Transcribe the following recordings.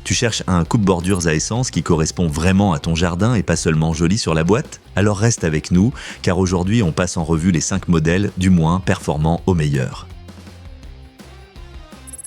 Tu cherches un coupe-bordures à essence qui correspond vraiment à ton jardin et pas seulement joli sur la boîte? Alors reste avec nous, car aujourd'hui on passe en revue les 5 modèles du moins performants au meilleur.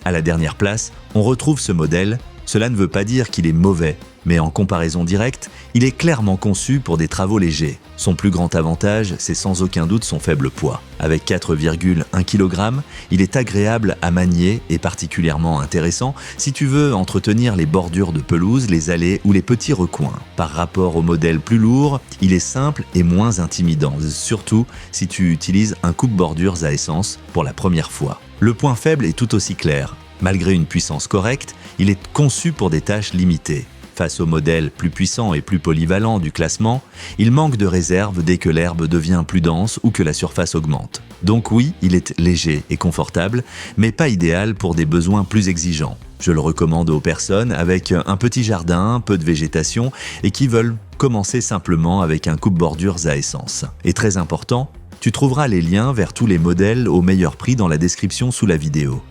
À la dernière place, on retrouve ce modèle. Cela ne veut pas dire qu'il est mauvais, mais en comparaison directe, il est clairement conçu pour des travaux légers. Son plus grand avantage, c'est sans aucun doute son faible poids. Avec 4,1 kg, il est agréable à manier et particulièrement intéressant si tu veux entretenir les bordures de pelouse, les allées ou les petits recoins. Par rapport au modèle plus lourd, il est simple et moins intimidant, surtout si tu utilises un coupe-bordures à essence pour la première fois. Le point faible est tout aussi clair. Malgré une puissance correcte, il est conçu pour des tâches limitées. Face au modèle plus puissant et plus polyvalent du classement, il manque de réserve dès que l'herbe devient plus dense ou que la surface augmente. Donc oui, il est léger et confortable, mais pas idéal pour des besoins plus exigeants. Je le recommande aux personnes avec un petit jardin, peu de végétation et qui veulent commencer simplement avec un coupe-bordures à essence. Et très important, tu trouveras les liens vers tous les modèles au meilleur prix dans la description sous la vidéo.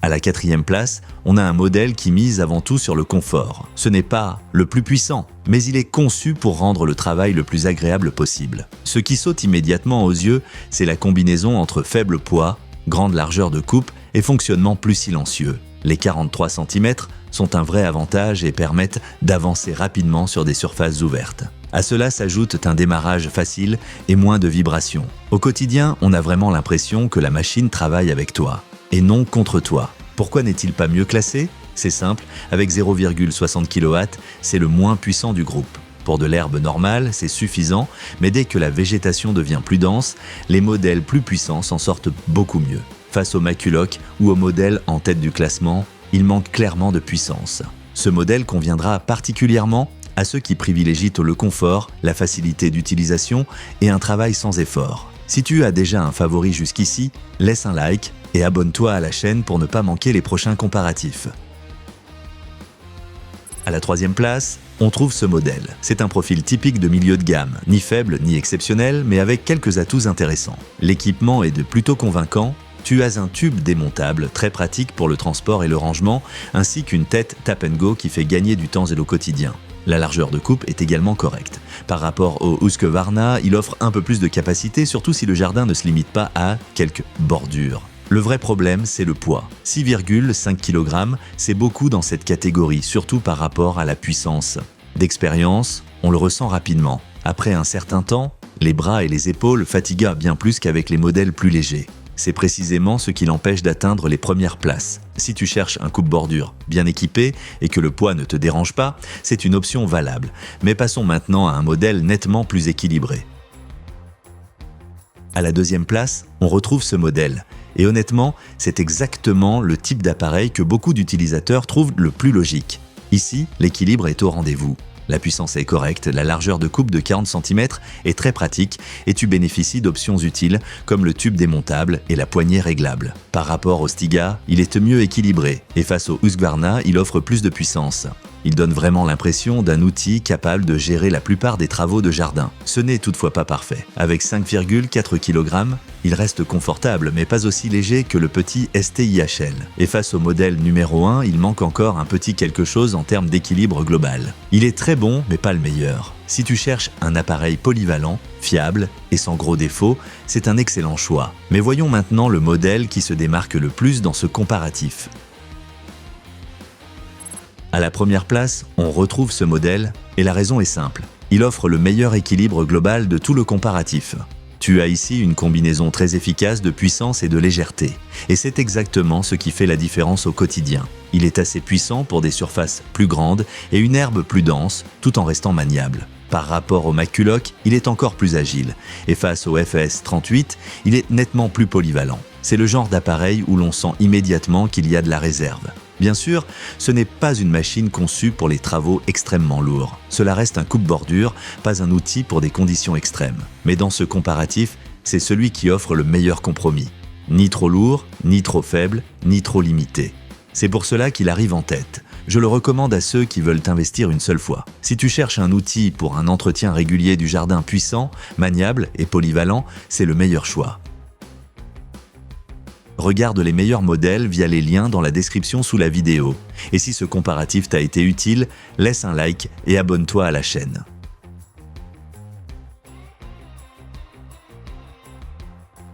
À la 4e place, on a un modèle qui mise avant tout sur le confort. Ce n'est pas le plus puissant, mais il est conçu pour rendre le travail le plus agréable possible. Ce qui saute immédiatement aux yeux, c'est la combinaison entre faible poids, grande largeur de coupe et fonctionnement plus silencieux. Les 43 cm sont un vrai avantage et permettent d'avancer rapidement sur des surfaces ouvertes. À cela s'ajoute un démarrage facile et moins de vibrations. Au quotidien, on a vraiment l'impression que la machine travaille avec toi et non contre toi. Pourquoi n'est-il pas mieux classé? C'est simple, avec 0,60 kW, c'est le moins puissant du groupe. Pour de l'herbe normale, c'est suffisant, mais dès que la végétation devient plus dense, les modèles plus puissants s'en sortent beaucoup mieux. Face au Maculoc ou au modèle en tête du classement, il manque clairement de puissance. Ce modèle conviendra particulièrement à ceux qui privilégient le confort, la facilité d'utilisation et un travail sans effort. Si tu as déjà un favori jusqu'ici, laisse un like et abonne-toi à la chaîne pour ne pas manquer les prochains comparatifs. À la 3e place, on trouve ce modèle. C'est un profil typique de milieu de gamme, ni faible ni exceptionnel, mais avec quelques atouts intéressants. L'équipement est plutôt convaincant. Tu as un tube démontable, très pratique pour le transport et le rangement, ainsi qu'une tête tap and go qui fait gagner du temps et au quotidien. La largeur de coupe est également correcte. Par rapport au Husqvarna, il offre un peu plus de capacité, surtout si le jardin ne se limite pas à quelques bordures. Le vrai problème, c'est le poids. 6,5 kg, c'est beaucoup dans cette catégorie, surtout par rapport à la puissance. D'expérience, on le ressent rapidement. Après un certain temps, les bras et les épaules fatiguent bien plus qu'avec les modèles plus légers. C'est précisément ce qui l'empêche d'atteindre les premières places. Si tu cherches un coupe-bordure bien équipé et que le poids ne te dérange pas, c'est une option valable. Mais passons maintenant à un modèle nettement plus équilibré. À la 2e place, on retrouve ce modèle. Et honnêtement, c'est exactement le type d'appareil que beaucoup d'utilisateurs trouvent le plus logique. Ici, l'équilibre est au rendez-vous. La puissance est correcte, la largeur de coupe de 40 cm est très pratique et tu bénéficies d'options utiles comme le tube démontable et la poignée réglable. Par rapport au Stiga, il est mieux équilibré et face au Husqvarna, il offre plus de puissance. Il donne vraiment l'impression d'un outil capable de gérer la plupart des travaux de jardin. Ce n'est toutefois pas parfait. Avec 5,4 kg, il reste confortable mais pas aussi léger que le petit STIHL. Et face au modèle numéro 1, il manque encore un petit quelque chose en termes d'équilibre global. Il est très bon mais pas le meilleur. Si tu cherches un appareil polyvalent, fiable et sans gros défauts, c'est un excellent choix. Mais voyons maintenant le modèle qui se démarque le plus dans ce comparatif. À la 1re place, on retrouve ce modèle et la raison est simple. Il offre le meilleur équilibre global de tout le comparatif. Tu as ici une combinaison très efficace de puissance et de légèreté. Et c'est exactement ce qui fait la différence au quotidien. Il est assez puissant pour des surfaces plus grandes et une herbe plus dense, tout en restant maniable. Par rapport au Maculoc, il est encore plus agile. Et face au FS38, il est nettement plus polyvalent. C'est le genre d'appareil où l'on sent immédiatement qu'il y a de la réserve. Bien sûr, ce n'est pas une machine conçue pour les travaux extrêmement lourds. Cela reste un coupe-bordure, pas un outil pour des conditions extrêmes. Mais dans ce comparatif, c'est celui qui offre le meilleur compromis. Ni trop lourd, ni trop faible, ni trop limité. C'est pour cela qu'il arrive en tête. Je le recommande à ceux qui veulent investir une seule fois. Si tu cherches un outil pour un entretien régulier du jardin puissant, maniable et polyvalent, c'est le meilleur choix. Regarde les meilleurs modèles via les liens dans la description sous la vidéo. Et si ce comparatif t'a été utile, laisse un like et abonne-toi à la chaîne.